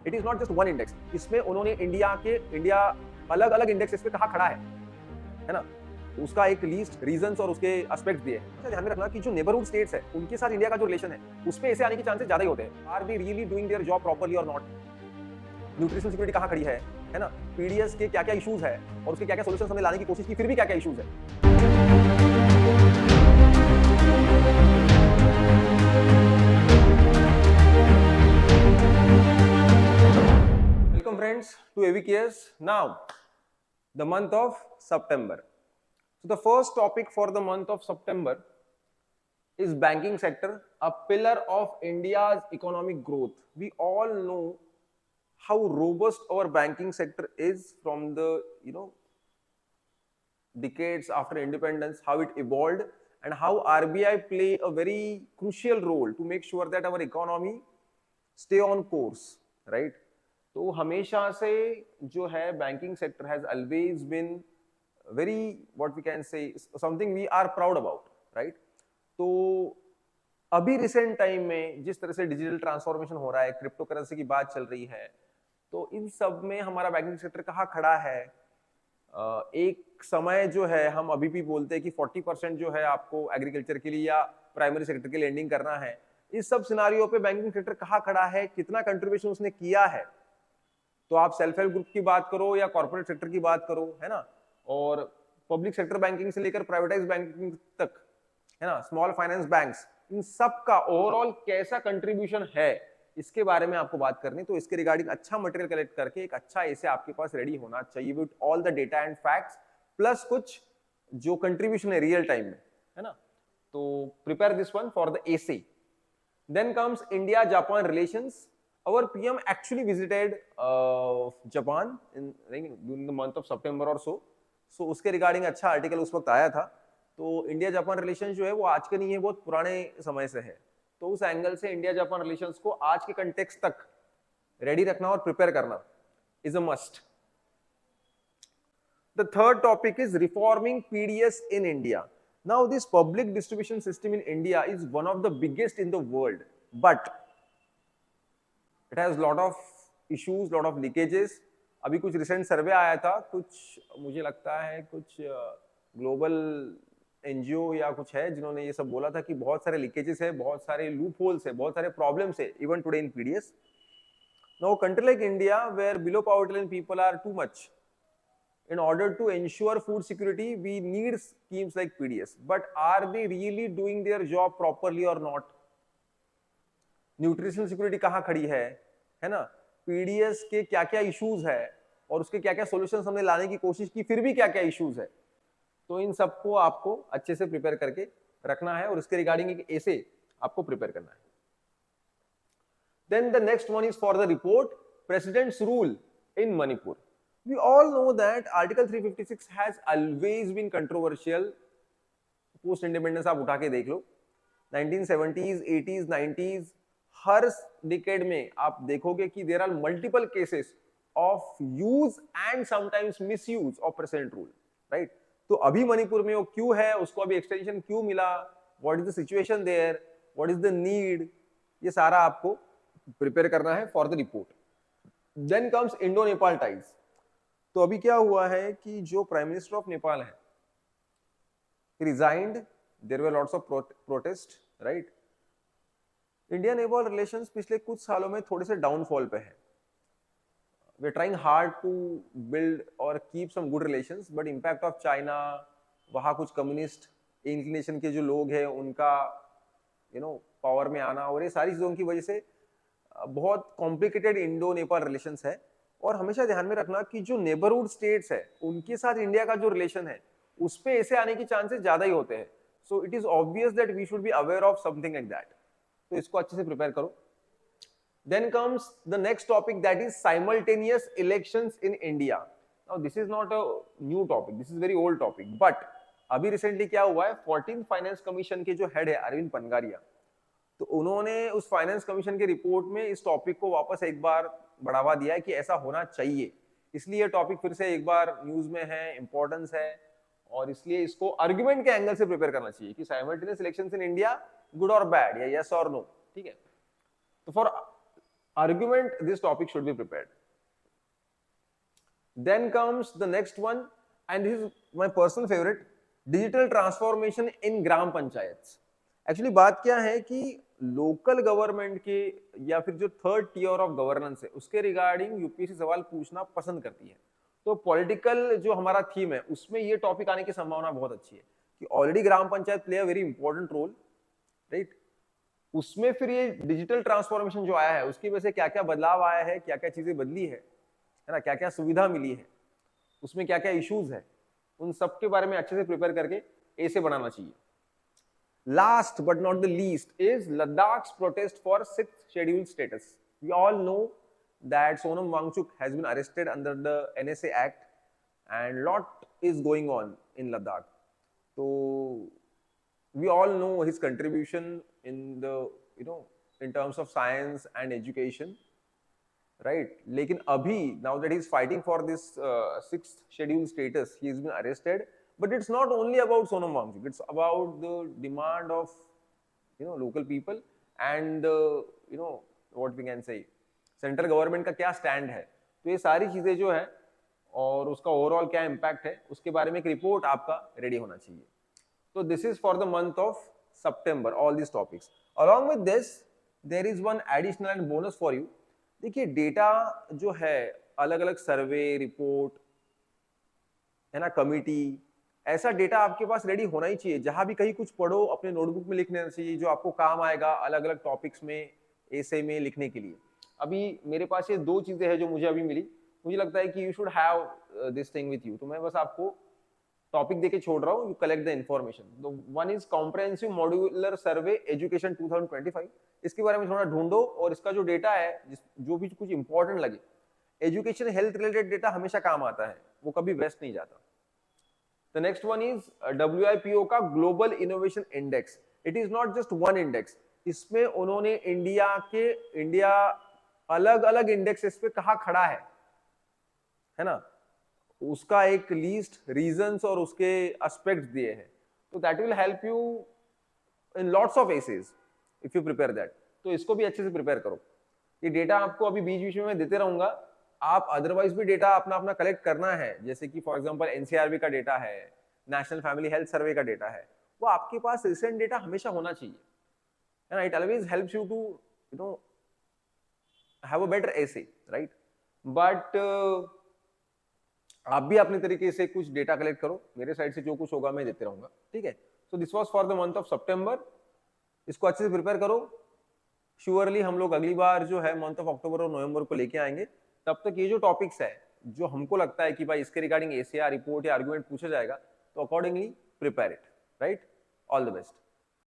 It is not just one index, इसमें उन्होंने India अलग अलग इंडेक्सेस पे कहाँ खड़ा है ना, उसका एक लिस्ट, रीजंस और उसके एस्पेक्ट्स दिए। अच्छा ध्यान में रखना कि जो नेबरहुड स्टेट्स है उनके साथ इंडिया का जो रिलेशन है उस पे ऐसे आने के चांसेस ज्यादा ही होते हैं। Are they really doing their job properly और नॉट, न्यूट्रिशनल सिक्योरिटी कहाँ खड़ी है ना, पीडीएस के क्या क्या इश्यूज है और उसके क्या क्या सोल्यूशन हमने लाने की कोशिश की, फिर भी क्या क्या इश्यूज है। Welcome friends to AVKS. Now the month of September. So the first topic for the month of September is banking sector, a pillar of India's economic growth. We all know how robust our banking sector is from the decades after independence, how it evolved, and how RBI play a very crucial role to make sure that our economy stay on course, right? तो हमेशा से जो है banking sector has always been very what we can say something we are proud about, right? तो अभी recent time में जिस तरह से डिजिटल ट्रांसफॉर्मेशन हो रहा है, क्रिप्टो करेंसी की बात चल रही है, तो इन सब में हमारा बैंकिंग सेक्टर कहाँ खड़ा है? एक समय जो है हम अभी भी बोलते हैं कि 40% जो है आपको एग्रीकल्चर के लिए या प्राइमरी सेक्टर के लेंडिंग करना है। इस सब सिनारियो पे बैंकिंग सेक्टर कहाँ खड़ा है, कितना कंट्रीब्यूशन उसने किया है? तो आप सेल्फ हेल्प ग्रुप की बात करो या कॉर्पोरेट सेक्टर की बात करो, है ना, और पब्लिक सेक्टर बैंकिंग से लेकर प्राइवेटाइज बैंकिंग तक, है ना, स्मॉल फाइनेंस बैंक्स, इन सब का ओवरऑल कैसा कंट्रीब्यूशन है, इसके बारे में आपको बात करनी। तो इसके रिगार्डिंग अच्छा मटेरियल कलेक्ट करके एक अच्छा ऐसे आपके पास रेडी होना चाहिए with all the data and facts plus कुछ जो कंट्रीब्यूशन है रियल टाइम में, है ना। तो prepare this one for the essay. Then comes India Japan relations. Our PM actually visited Japan during the month of September or so. So उसके regarding अच्छा article उस वक्त आया था। तो इंडिया जापान रिलेशन जो है वो आज के नहीं है, बहुत पुराने समय से है। तो उस एंगल से इंडिया जापान रिलेशंस को आज के कंटेक्स्ट तक रेडी रखना और प्रिपेयर करना is a must. The third topic is reforming PDS in India. Now this public distribution system in India is one of the biggest in the world, but it has lot of issues, lot of leakages. अभी कुछ recent सर्वे आया था, कुछ मुझे लगता है कुछ global NGO या कुछ है जिन्होंने ये सब बोला था कि बहुत सारे लीकेजेस है, बहुत सारे लूप होल्स है, बहुत सारे प्रॉब्लम्स है even today in PDS. Now a country like India where below poverty line people are too much, in order to ensure food security we need schemes like PDS, but are they really doing their job properly or not? Nutritional security कहाँ खड़ी है ना, PDS के क्या क्या issues है और उसके क्या क्या सॉल्यूशंस हमने लाने की कोशिश की, फिर भी क्या क्या इश्यूज है। तो इन सबको आपको अच्छे से प्रिपेयर करके रखना है और इसके रिगार्डिंग एक ऐसे आपको प्रिपेयर करना है। Then the next one is for the report president's rule in Manipur. We all know that article 356 has always been controversial post independence. आप उठा के देख लो 1970s 80s 90s हर डिकेड में आप देखोगे कि there are multiple cases of use and sometimes misuse of president rule, right? तो अभी मणिपुर में वो क्यों है, उसको अभी एक्सटेंशन क्यों मिला, what is the situation there, what is the need, ये सारा आपको प्रिपेयर करना है for the report. Then comes Indo Nepal ties. तो अभी क्या हुआ है कि जो प्राइम मिनिस्टर ऑफ नेपाल है resigned, there were lots of protest, right? India Nepal relations पिछले कुछ सालों में थोड़े से डाउनफॉल पे है. We are trying hard to build और keep some good relations, but impact of China, वहाँ कुछ कम्युनिस्ट इंक्लिनेशन के जो लोग हैं उनका पावर में आना और ये सारी चीजों की वजह से बहुत कॉम्प्लिकेटेड इंडो नेपाल रिलेशंस है. और हमेशा ध्यान में रखना कि जो नेबरहुड स्टेट्स है उनके साथ इंडिया का जो रिलेशन है उस पे ऐसे आने के चांसेस ज्यादा ही होते हैं. So it is obvious that we should be aware of something like that. तो इसको अच्छे से प्रिपेयर करो. Then comes the next topic that is simultaneous elections in India. Now this is not a new topic, this is very old topic, but अभी recently क्या हुआ है, 14th finance commission के जो हेड है अरविंद पनगारिया, तो उन्होंने उस फाइनेंस कमीशन के रिपोर्ट में इस टॉपिक को वापस एक बार बढ़ावा दिया है कि ऐसा होना चाहिए. इसलिए टॉपिक फिर से एक बार न्यूज में है, इंपॉर्टेंस है, और इसलिए इसको आर्गुमेंट के एंगल से प्रिपेयर करना चाहिए कि simultaneous elections in India good और बैड या यस और नो, ठीक है? तो for argument, this topic should be prepared. Then comes the next one, and this is my personal favorite, digital transformation in gram panchayats. Actually बात क्या है कि लोकल गवर्नमेंट के या फिर जो थर्ड टियर ऑफ गवर्नेंस है उसके रिगार्डिंग यूपीएससी सवाल पूछना पसंद करती है. तो पॉलिटिकल जो हमारा थीम है उसमें ये टॉपिक आने की संभावना बहुत अच्छी है कि already gram panchayat play a very important role, right. उसमें फिर ये डिजिटल ट्रांसफॉर्मेशन जो आया है उसकी वजह से क्या क्या बदलाव आया है, क्या क्या चीजें बदली है ना, क्या क्या सुविधा मिली है, उसमें क्या क्या इश्यूज है, उन सब के बारे में अच्छे से प्रिपेयर करके ऐसे बनाना चाहिए. Last but not the least is Ladakh's protest for 6th schedule status. We all know that Sonam Wangchuk has been arrested under the NSA Act and lot is going on in Ladakh. So we all know his contribution in the, in terms of science and education, right? लेकिन अभी now that he is fighting for this 6th schedule status, he has been arrested. But it's not only about Sonam Wangchuk. It's about the demand of, local people and what we can say, central government का क्या stand है. तो ये सारी चीजें जो है और उसका ओवरऑल क्या इम्पैक्ट है उसके बारे में एक रिपोर्ट आपका रेडी होना चाहिए. तो this is for the month of September, all this topics. Along with this there is one additional and bonus for you. देखिए डेटा जो है अलग अलग सर्वे रिपोर्ट है ना, कमिटी, ऐसा डेटा आपके पास रेडी होना ही चाहिए. जहां भी कहीं कुछ पढ़ो अपने नोटबुक में लिख लेना चाहिए जो आपको काम आएगा अलग अलग टॉपिक्स में ऐसे में लिखने के लिए. अभी मेरे पास ये दो चीजें हैं जो मुझे अभी मिली. मुझे लगता है कि you should have this thing with you. तो मैं बस आपको टॉपिक देके छोड़ रहा हूँ. You collect the information. One is comprehensive modular survey education 2025. इसके बारे में थोड़ा ढूंढो और इसका जो डेटा है जो भी कुछ इंपॉर्टेंट लगे, एजुकेशन हेल्थ रिलेटेड डेटा हमेशा काम आता है, वो कभी वेस्ट नहीं जाता. The next one is WIPO का global innovation index. It is not just one index. इसमें उन्होंने इंडिया अलग अलग इंडेक्सेस पे कहाँ खड़ा है ना, उसका एक लिस्ट, रीजंस और उसके एस्पेक्ट्स दिए हैं. तो that will help you in lots of essays if you prepare that. तो इसको भी अच्छे से प्रिपेयर करो. ये डेटा आपको अभी बीच बीच में देते रहूंगा. आप अदरवाइज भी डेटा अपना अपना कलेक्ट करना है. जैसे कि फॉर एग्जांपल एनसीआरबी का डेटा है, नेशनल फैमिली हेल्थ सर्वे का डेटा है, वो आपके पास रिसेंट डेटा हमेशा होना चाहिए, and it always helps you to have a better essay, right. But आप भी अपने तरीके से कुछ डेटा कलेक्ट करो. मेरे साइड से जो कुछ होगा मैं देते रहूंगा, ठीक है. So this was for the month of September. इसको अच्छे से प्रिपेयर करो. श्योरली हम लोग अगली बार जो है मंथ ऑफ अक्टूबर और नवंबर को लेके आएंगे. तब तक ये जो टॉपिक्स है जो हमको लगता है कि भाई इसके रिगार्डिंग एसीआर रिपोर्ट या आर्गुमेंट पूछा जाएगा, तो accordingly prepare it, right. All the best.